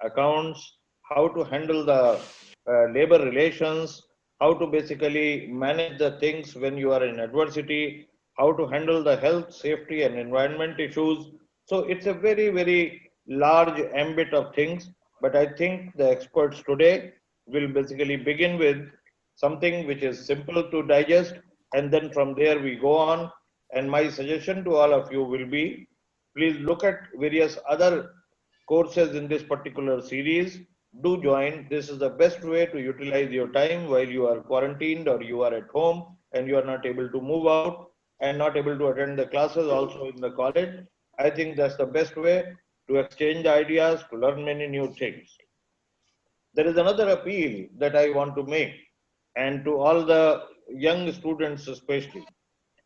accounts, how to handle the labor relations, how to basically manage the things when you are in adversity, how to handle the health, safety, and environment issues. So it's a very, very large ambit of things. But I think the experts today will basically begin with something which is simple to digest, and then from there we go on. And my suggestion to all of you will be, please look at various other courses in this particular series. Do join. This is the best way to utilize your time while you are quarantined or you are at home and you are not able to move out and not able to attend the classes also in the college. I think that's the best way to exchange ideas, to learn many new things. There is another appeal that I want to make, and to all the young students especially,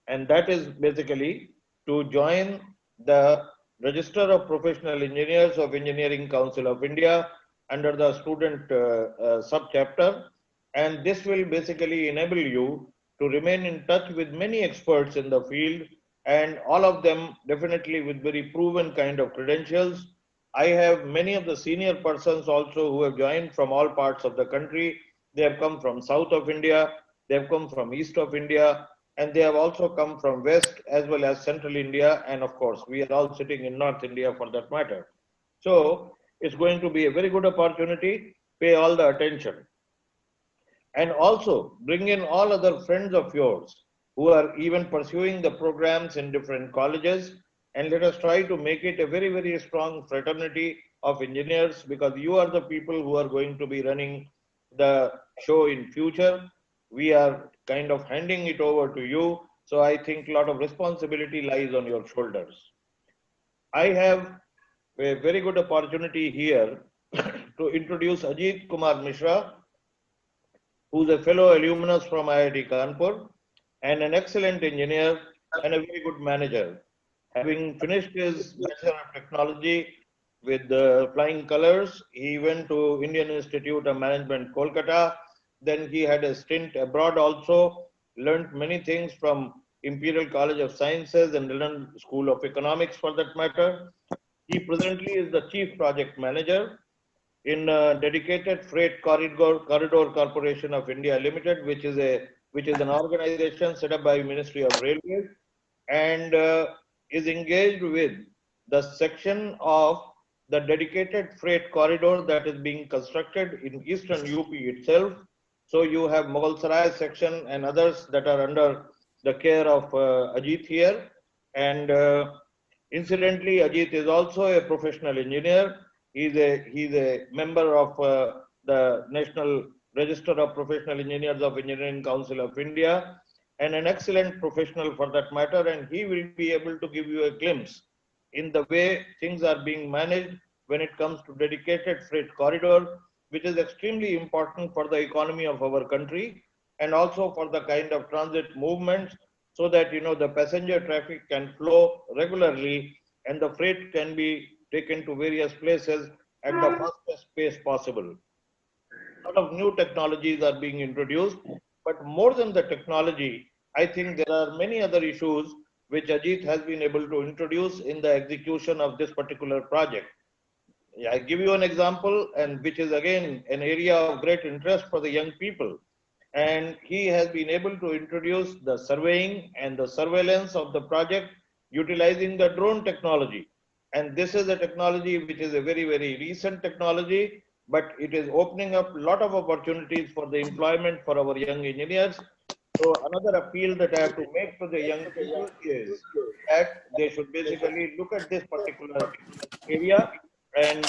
and that is basically to join the Register of Professional Engineers of Engineering Council of India under the student subchapter, and this will basically enable you to remain in touch with many experts in the field, and all of them definitely with very proven kind of credentials. I have many of the senior persons also who have joined from all parts of the country. They have come from south of India, they have come from east of India, and they have also come from west as well as central India, and of course we are all sitting in North India for that matter. So it's going to be a very good opportunity. Pay all the attention, and also bring in all other friends of yours who are even pursuing the programs in different colleges, and let us try to make it a very, very strong fraternity of engineers, because you are the people who are going to be running the show in future. We are kind of handing it over to you, so I think a lot of responsibility lies on your shoulders. I have a very good opportunity here to introduce Ajit Kumar Mishra, who's a fellow alumnus from IIT Kanpur and an excellent engineer and a very good manager. Having finished his Bachelor of Technology with flying colors, he went to Indian Institute of Management, Kolkata. Then he had a stint abroad also, learned many things from Imperial College of Sciences and London School of Economics for that matter. He presently is the Chief Project Manager in Dedicated Freight Corridor Corporation of India Limited, which is an organization set up by Ministry of Railways, and is engaged with the section of the dedicated freight corridor that is being constructed in eastern UP itself. So you have Mughal Sarai section and others that are under the care of Ajit here. And incidentally, Ajit is also a professional engineer. He's a member of the National Register of Professional Engineers of Engineering Council of India, and an excellent professional for that matter. And he will be able to give you a glimpse in the way things are being managed when it comes to dedicated freight corridor, which is extremely important for the economy of our country and also for the kind of transit movements, so that the passenger traffic can flow regularly and the freight can be taken to various places at the fastest pace possible. A lot of new technologies are being introduced, but more than the technology, I think there are many other issues which Ajit has been able to introduce in the execution of this particular project. I give you an example, and which is again an area of great interest for the young people. And he has been able to introduce the surveying and the surveillance of the project utilizing the drone technology. And this is a technology which is a very, very recent technology, but it is opening up a lot of opportunities for the employment for our young engineers. So another appeal that I have to make to the young people is that they should basically look at this particular area and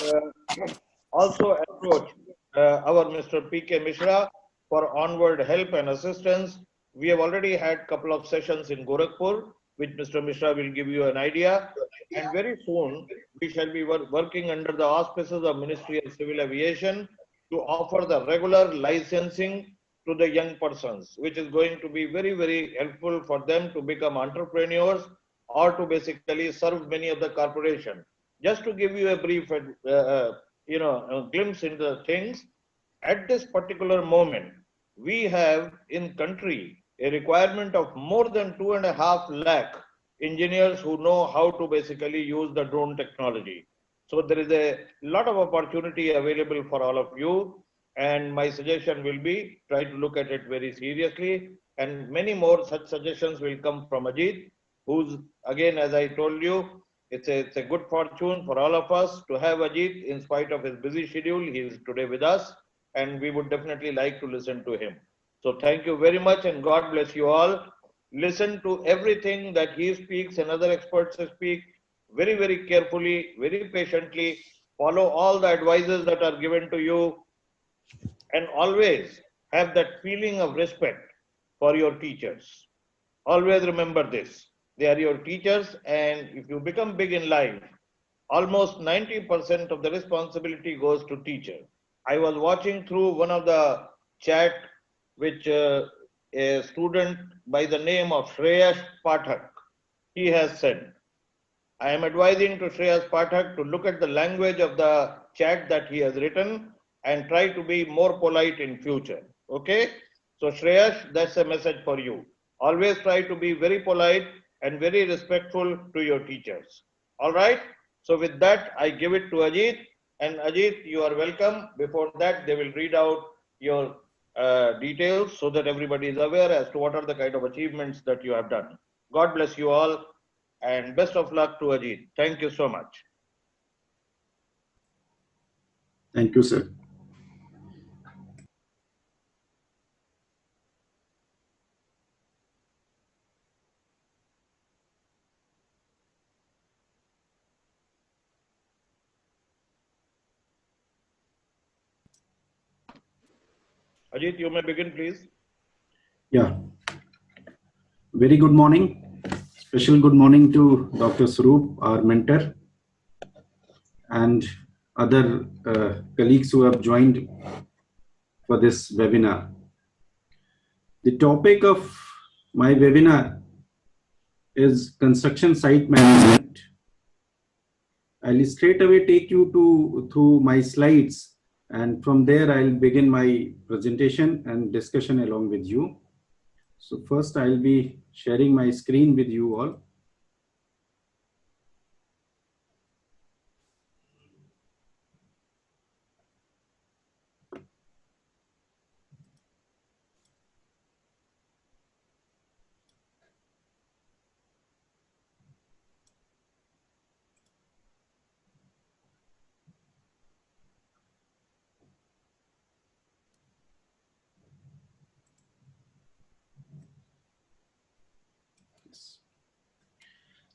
also approach our Mr. P.K. Mishra for onward help and assistance. We have already had a couple of sessions in Gorakhpur, which Mr. Mishra will give you an idea. And very soon, we shall be working under the auspices of Ministry of Civil Aviation to offer the regular licensing to the young persons, which is going to be very, very helpful for them to become entrepreneurs or to basically serve many of the corporation. Just to give you a brief, a glimpse into the things, at this particular moment, we have in country a requirement of more than 2.5 lakh engineers who know how to basically use the drone technology. So there is a lot of opportunity available for all of you. And my suggestion will be try to look at it very seriously. And many more such suggestions will come from Ajit, who's again, as I told you, it's a good fortune for all of us to have Ajit in spite of his busy schedule. He is today with us, and we would definitely like to listen to him. So thank you very much, and God bless you all. Listen to everything that he speaks and other experts speak very, very carefully, very patiently. Follow all the advices that are given to you, and always have that feeling of respect for your teachers. Always remember this. They are your teachers, and if you become big in life, almost 90% of the responsibility goes to teacher. I was watching through one of the chat which a student by the name of Shreyas Pathak, he has said, I am advising to Shreyas Pathak to look at the language of the chat that he has written and try to be more polite in future. Okay? So Shreyas, that's a message for you. Always try to be very polite and very respectful to your teachers. All right? So with that, I give it to Ajit. And Ajit, you are welcome. Before that, they will read out your details so that everybody is aware as to what are the kind of achievements that you have done. God bless you all, and best of luck to Ajit. Thank you so much. Thank you, sir. Ajit, you may begin, please. Yeah. Very good morning. Special good morning to Dr. Swaroop, our mentor, and other colleagues who have joined for this webinar. The topic of my webinar is construction site management. I'll straight away take you through my slides, and from there I'll begin my presentation and discussion along with you. So first I'll be sharing my screen with you all.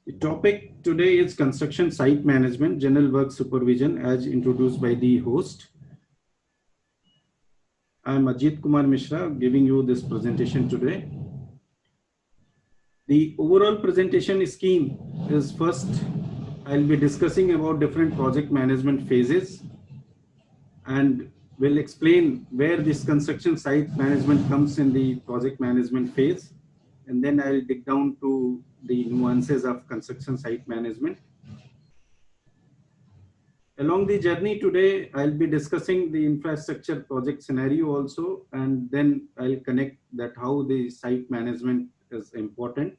The topic today is construction site management, general work supervision, as introduced by the host. I am Ajit Kumar Mishra giving you this presentation today. The overall presentation scheme is, first I'll be discussing about different project management phases, and will explain where this construction site management comes in the project management phase. And then I'll dig down to the nuances of construction site management. Along the journey today, I'll be discussing the infrastructure project scenario also, and then I'll connect that how the site management is important.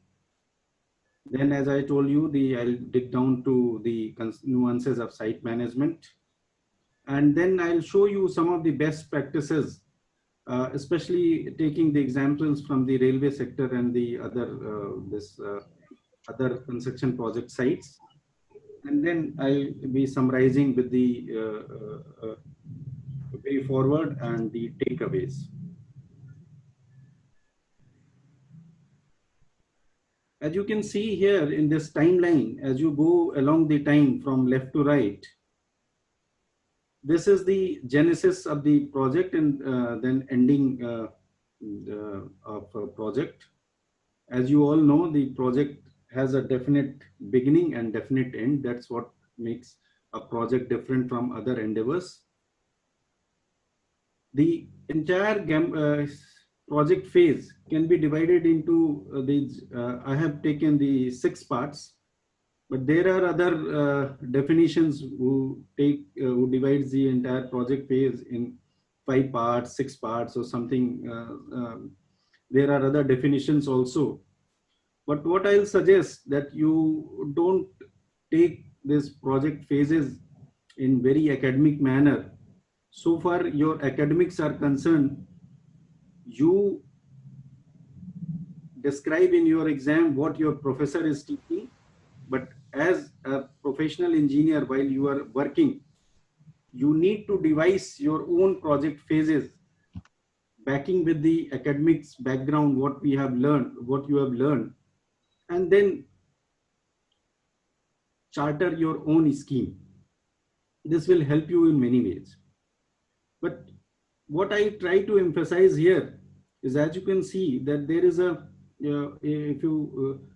Then, as I told you, I'll dig down to the nuances of site management. And then I'll show you some of the best practices, especially taking the examples from the railway sector and the other construction project sites. And then I'll be summarizing with the way forward and the takeaways. As you can see here in this timeline, as you go along the time from left to right, this is the genesis of the project, and then ending of a project. As you all know, the project has a definite beginning and definite end. That's what makes a project different from other endeavors. The entire project phase can be divided into these. I have taken the 6 parts, but there are other definitions who divides the entire project phase in 5 parts, 6 parts, or something. There are other definitions also. But what I'll suggest that you don't take these project phases in very academic manner. So far your academics are concerned, you describe in your exam what your professor is teaching, but as a professional engineer, while you are working, you need to devise your own project phases, backing with the academics background, what we have learned, what you have learned, and then charter your own scheme. This will help you in many ways. But what I try to emphasize here is, as you can see, that there is a if you